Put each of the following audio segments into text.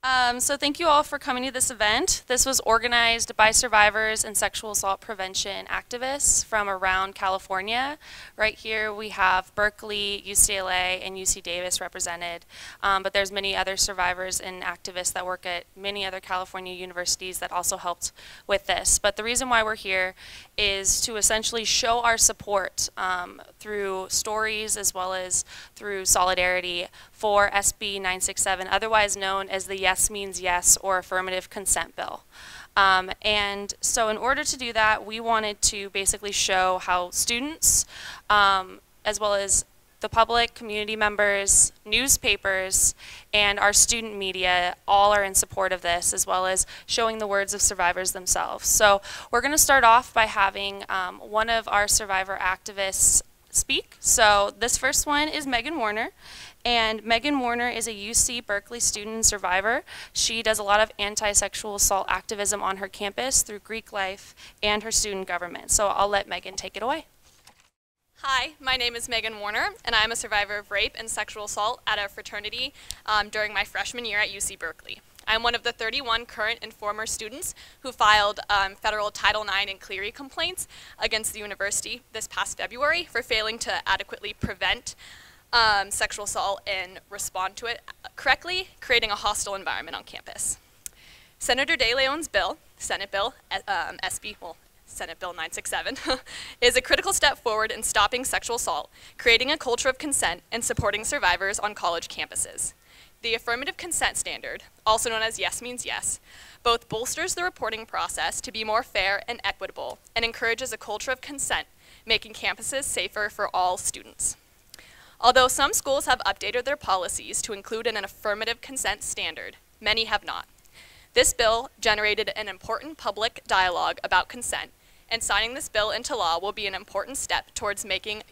So thank you all for coming to this event. This was organized by survivors and sexual assault prevention activists from around California. Right here we have Berkeley, UCLA, and UC Davis represented, but there's many other survivors and activists that work at many other California universities that also helped with this. But the reason why we're here is to essentially show our support through stories as well as through solidarity for SB 967, otherwise known as the Yes Means Yes or Affirmative Consent Bill. And so in order to do that, we wanted to basically show how students, as well as the public, community members, newspapers, and our student media all are in support of this, as well as showing the words of survivors themselves. So we're going to start off by having one of our survivor activists speak. So this first one is Megan Warner. And Megan Warner is a UC Berkeley student and survivor. She does a lot of anti-sexual assault activism on her campus through Greek Life and her student government. So I'll let Megan take it away. Hi, my name is Megan Warner, and I'm a survivor of rape and sexual assault at a fraternity during my freshman year at UC Berkeley. I'm one of the 31 current and former students who filed federal Title IX and Clery complaints against the university this past February for failing to adequately prevent sexual assault and respond to it correctly, creating a hostile environment on campus. Senator León's bill, Senate Bill, Senate Bill 967, is a critical step forward in stopping sexual assault, creating a culture of consent, and supporting survivors on college campuses. The affirmative consent standard, also known as Yes Means Yes, both bolsters the reporting process to be more fair and equitable and encourages a culture of consent, making campuses safer for all students. Although some schools have updated their policies to include an affirmative consent standard, many have not. This bill generated an important public dialogue about consent, and signing this bill into law will be an important step towards making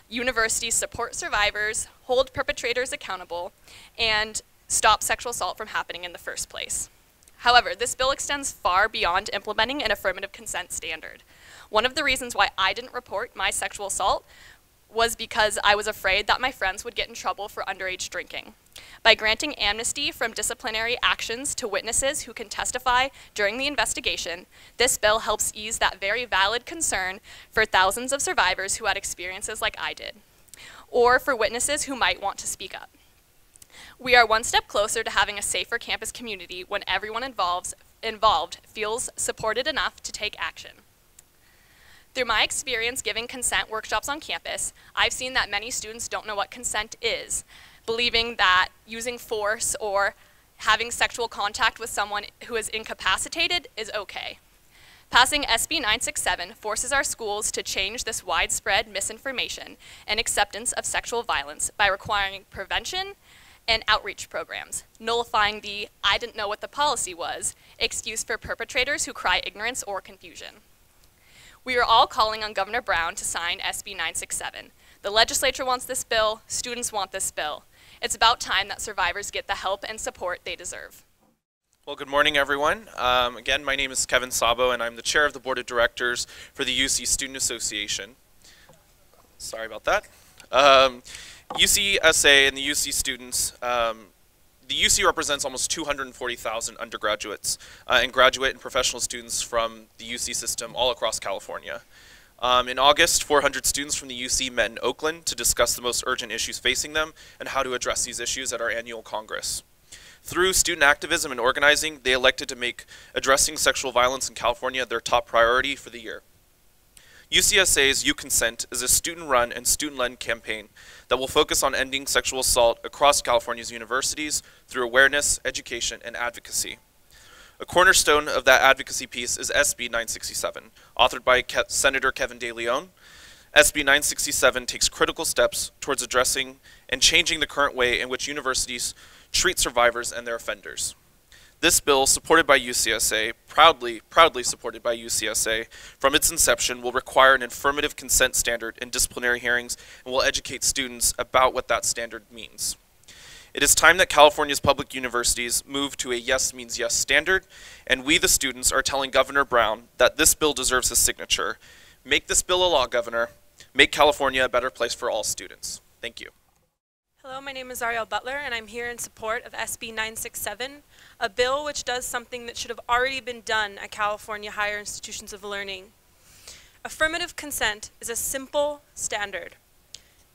universities support survivors, hold perpetrators accountable, and stop sexual assault from happening in the first place. However, this bill extends far beyond implementing an affirmative consent standard. One of the reasons why I didn't report my sexual assault was because I was afraid that my friends would get in trouble for underage drinking. By granting amnesty from disciplinary actions to witnesses who can testify during the investigation, this bill helps ease that very valid concern for thousands of survivors who had experiences like I did, or for witnesses who might want to speak up. We are one step closer to having a safer campus community when everyone involved feels supported enough to take action. Through my experience giving consent workshops on campus, I've seen that many students don't know what consent is, believing that using force or having sexual contact with someone who is incapacitated is okay. Passing SB 967 forces our schools to change this widespread misinformation and acceptance of sexual violence by requiring prevention and outreach programs, nullifying the "I didn't know what the policy was" excuse for perpetrators who cry ignorance or confusion. We are all calling on Governor Brown to sign SB 967. The legislature wants this bill, students want this bill. It's about time that survivors get the help and support they deserve. Well, good morning, everyone. Again, my name is Kevin Sabo, and I'm the chair of the board of directors for the UC Student Association. Sorry about that. UCSA and the UC students, the UC represents almost 240,000 undergraduates and graduate and professional students from the UC system all across California. In August, 400 students from the UC met in Oakland to discuss the most urgent issues facing them and how to address these issues at our annual Congress. Through student activism and organizing, they elected to make addressing sexual violence in California their top priority for the year. UCSA's You Consent is a student-run and student-led campaign that will focus on ending sexual assault across California's universities through awareness, education, and advocacy. A cornerstone of that advocacy piece is SB 967, authored by Senator Kevin León. SB 967 takes critical steps towards addressing and changing the current way in which universities treat survivors and their offenders. This bill, supported by UCSA, proudly supported by UCSA, from its inception will require an affirmative consent standard in disciplinary hearings and will educate students about what that standard means. It is time that California's public universities move to a Yes Means Yes standard, and we, the students, are telling Governor Brown that this bill deserves his signature. Make this bill a law, Governor. Make California a better place for all students. Thank you. Hello, my name is Ariel Butler, and I'm here in support of SB 967, a bill which does something that should have already been done at California higher institutions of learning. Affirmative consent is a simple standard.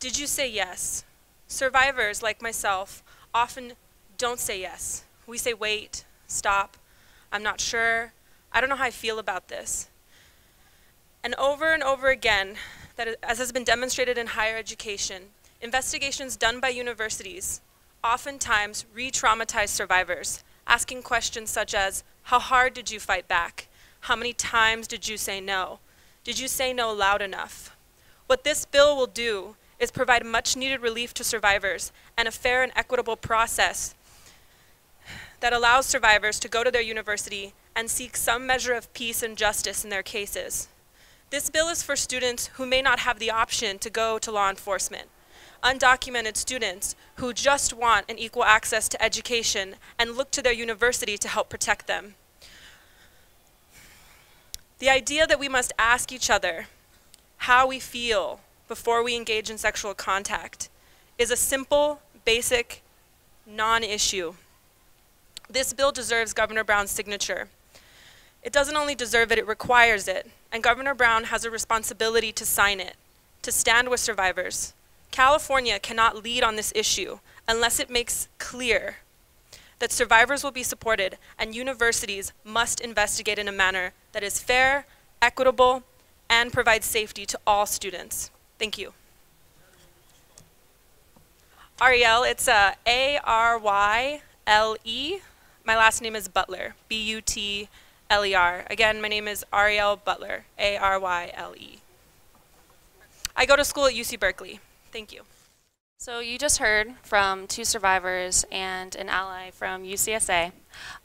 Did you say yes? Survivors, like myself, often don't say yes. We say wait, stop, I'm not sure, I don't know how I feel about this. And over again, as has been demonstrated in higher education, investigations done by universities oftentimes re-traumatize survivors, asking questions such as, how hard did you fight back? How many times did you say no? Did you say no loud enough? What this bill will do is provide much needed relief to survivors and a fair and equitable process that allows survivors to go to their university and seek some measure of peace and justice in their cases. This bill is for students who may not have the option to go to law enforcement, undocumented students who just want an equal access to education and look to their university to help protect them. The idea that we must ask each other how we feel before we engage in sexual contact is a simple, basic, non-issue. This bill deserves Governor Brown's signature. It doesn't only deserve it, it requires it, and Governor Brown has a responsibility to sign it, to stand with survivors. California cannot lead on this issue unless it makes clear that survivors will be supported and universities must investigate in a manner that is fair, equitable, and provides safety to all students. Thank you. Ariel, it's A-R-Y-L-E. My last name is Butler, B-U-T-L-E-R. Again, my name is Ariel Butler, A-R-Y-L-E. I go to school at UC Berkeley. Thank you. So you just heard from 2 survivors and an ally from UCSA.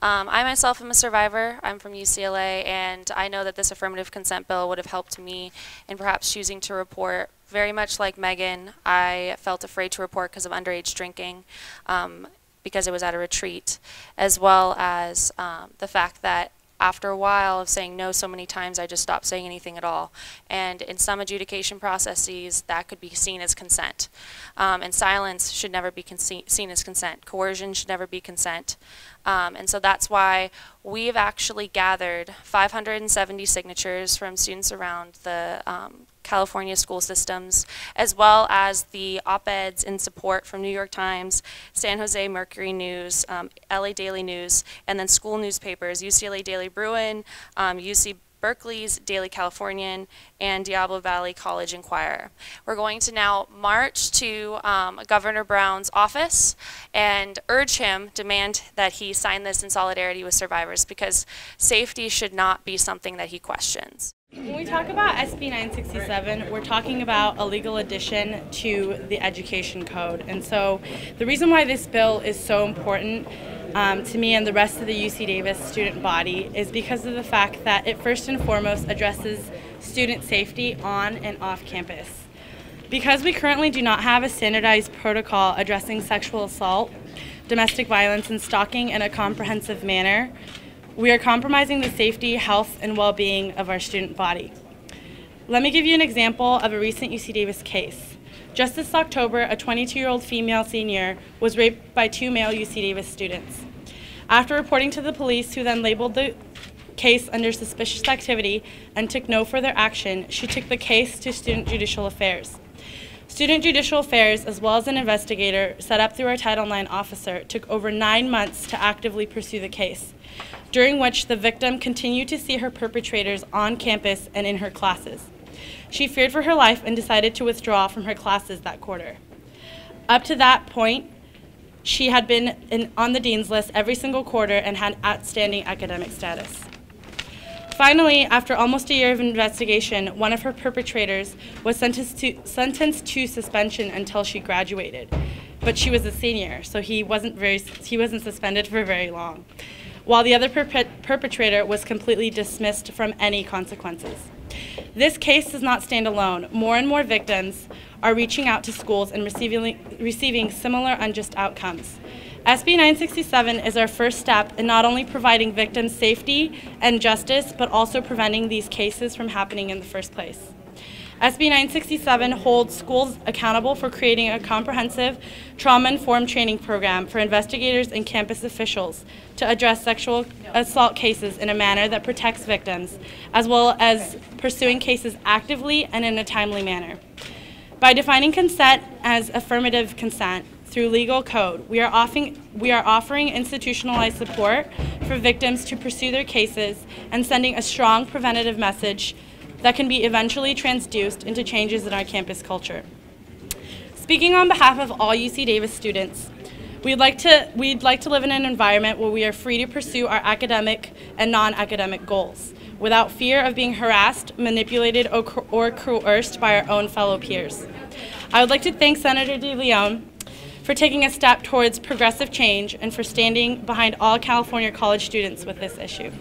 I myself am a survivor. I'm from UCLA, and I know that this affirmative consent bill would have helped me in perhaps choosing to report. Very much like Megan, I felt afraid to report because of underage drinking, because it was at a retreat, as well as the fact that after a while of saying no so many times, I just stopped saying anything at all. And in some adjudication processes, that could be seen as consent. And silence should never be seen as consent. Coercion should never be consent. And so that's why we've actually gathered 570 signatures from students around the California school systems, as well as the op-eds in support from New York Times, San Jose Mercury News, LA Daily News, and then school newspapers, UCLA Daily Bruin, UC Berkeley's Daily Californian, and Diablo Valley College Inquirer. We're going to now march to Governor Brown's office and urge him, demand that he sign this in solidarity with survivors, because safety should not be something that he questions. When we talk about SB 967, we're talking about a legal addition to the education code. And so the reason why this bill is so important to me and the rest of the UC Davis student body is because of the fact that it first and foremost addresses student safety on and off campus. Because we currently do not have a standardized protocol addressing sexual assault, domestic violence, and stalking in a comprehensive manner, we are compromising the safety, health, and well-being of our student body. Let me give you an example of a recent UC Davis case. Just this October, a 22-year-old female senior was raped by 2 male UC Davis students. After reporting to the police, who then labeled the case under suspicious activity and took no further action, she took the case to Student Judicial Affairs. Student Judicial Affairs, as well as an investigator set up through our Title IX officer, took over 9 months to actively pursue the case, during which the victim continued to see her perpetrators on campus and in her classes. She feared for her life and decided to withdraw from her classes that quarter. Up to that point, she had been on the dean's list every single quarter and had outstanding academic status. Finally, after almost a year of investigation, one of her perpetrators was sentenced to suspension until she graduated. But she was a senior, so he wasn't suspended for very long, while the other perpetrator was completely dismissed from any consequences. This case does not stand alone. More and more victims are reaching out to schools and receiving similar unjust outcomes. SB 967 is our first step in not only providing victims safety and justice, but also preventing these cases from happening in the first place. SB 967 holds schools accountable for creating a comprehensive, trauma-informed training program for investigators and campus officials to address sexual assault cases in a manner that protects victims, as well as pursuing cases actively and in a timely manner. By defining consent as affirmative consent through legal code, we are offering institutionalized support for victims to pursue their cases and sending a strong preventative message that can be eventually transduced into changes in our campus culture. Speaking on behalf of all UC Davis students, we'd like to live in an environment where we are free to pursue our academic and non-academic goals without fear of being harassed, manipulated, or coerced by our own fellow peers. I would like to thank Senator Leon for taking a step towards progressive change and for standing behind all California college students with this issue.